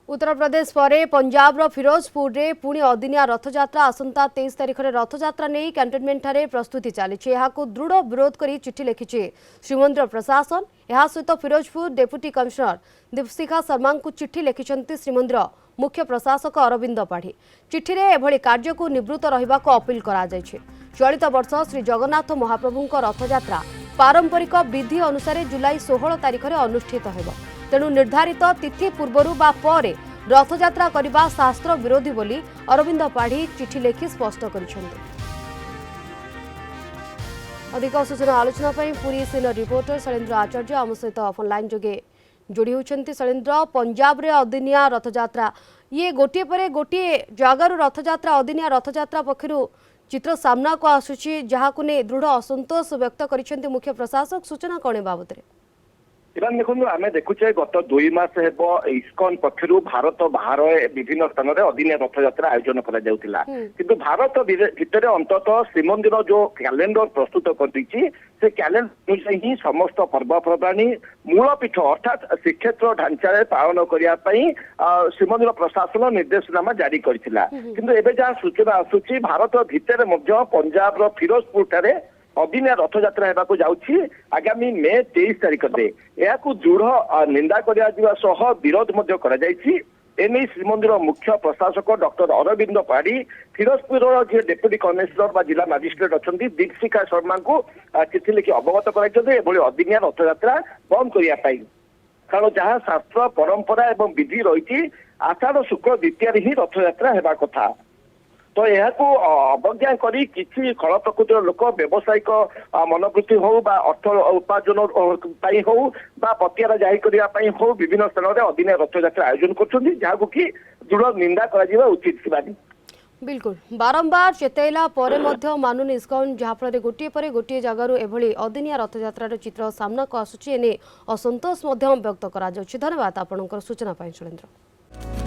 उत्तर प्रदेश पर पंजाब फिरोजपुर रे पुणी अदिनिया रथयात्रा आसंता 23 तारिख में रथयात्रा नहीं कैंटनमेंट ठारे प्रस्तुति चली दृढ़ विरोध कर चिठी लिखिছে श्रीमंदिर प्रशासन। यह सहित फिरोजपुर डेप्यूटी कमिशनर दीपशिखा शर्मा को चिठी लिखिं श्रीमंदिर मुख्य प्रशासक अरविंद पाढ़ी। चिठी रे एभली कार्य को निवृत्त रहिबा को अपील करा जायछि। चलित वर्ष श्री जगन्नाथ महाप्रभु रथयात्रा पारंपरिक विधि अनुसार जुलाई 16 तारिख में अनुष्ठित होब। तेणु निर्धारित तिथि पूर्वर बा परे रथयात्रा करने शास्त्र विरोधी बोली अरविंद पाढ़ी चिठी लिखि स्पष्ट करिसेंति। अधिक सूचना आलोचना पुरी सीनियर रिपोर्टर शैलेन्द्र आचार्य आम सहित फोन लाइन जोगे जोड़ी होती। शैलेन्द्र, पंजाब रे अदिनिया रथयात्रा ये गोटे पर गोटे जगार रथयात्रा अदिनिया रथयात्रा पक्षर चित्र सामना को आसुची जहाँ को नहीं दृढ़ असंतोष व्यक्त कर मुख्य प्रशासक। सूचना कौन बाबद रे? इरान देखो आम देखुचे गत 2 मास हेब इस्कन पक्षर भारत बाहर विभिन्न स्थान में अदिनिया रथयात्रा आयोजन करा जाउतिला। किंतु भारत भितर अंतत श्रीमंदिर जो कैलेंडर प्रस्तुत कर से कैलेंडर अनुसार ही समस्त पर्वपर्वाणी मूलपीठ अर्थात श्रीक्षेत्र ढांचा पालन करने श्रीमंदिर प्रशासन निर्देशनामा जारी करथिला। किंतु एबे जहाँ सूचना आसुची भारत भितर पंजाब फिरोजपुर ठारे अदिनिया रथयात्रा होगा जाऊँगी आगामी मे 23 तारिख में यह दृढ़ निंदा कर विरोध एने श्रीमंदिर मुख्य प्रशासक डॉक्टर अरविंद पाढ़ी फिरोजपुर जी डेप्यूटी कमिशनर जिला मजिस्ट्रेट अच्छा दीपशिखा शर्मा को चिठी लिखि अवगत कर अदिनिया रथयात्रा बंद करने कारण जहाँ शास्त्र परंपरा एवं विधि रही आषाढ़ शुक्ल द्वितीय ही रथयात्रा होगा कथा तो यह अवज्ञा करी किसी खल प्रकृतिर लोक व्यावसायिक मनोवृत्ति हो अर्थ उपार्जन हो पतियारा जाहि करने हो विभिन्न स्थान में अदिनिया रथयात्रा आयोजन कर कि दृढ़ निंदा करा उचित शिवानी। बिल्कुल बारंबार चेतैला परे मध्य मानुन इस्कन जहाँफल गोटे पर गोटे जगार एभली अदिनिया रथयात्रार चित्र सामना को आसुची एने असंतोष व्यक्त करा। धन्यवाद आपनकर सूचना शैलेन्द्र।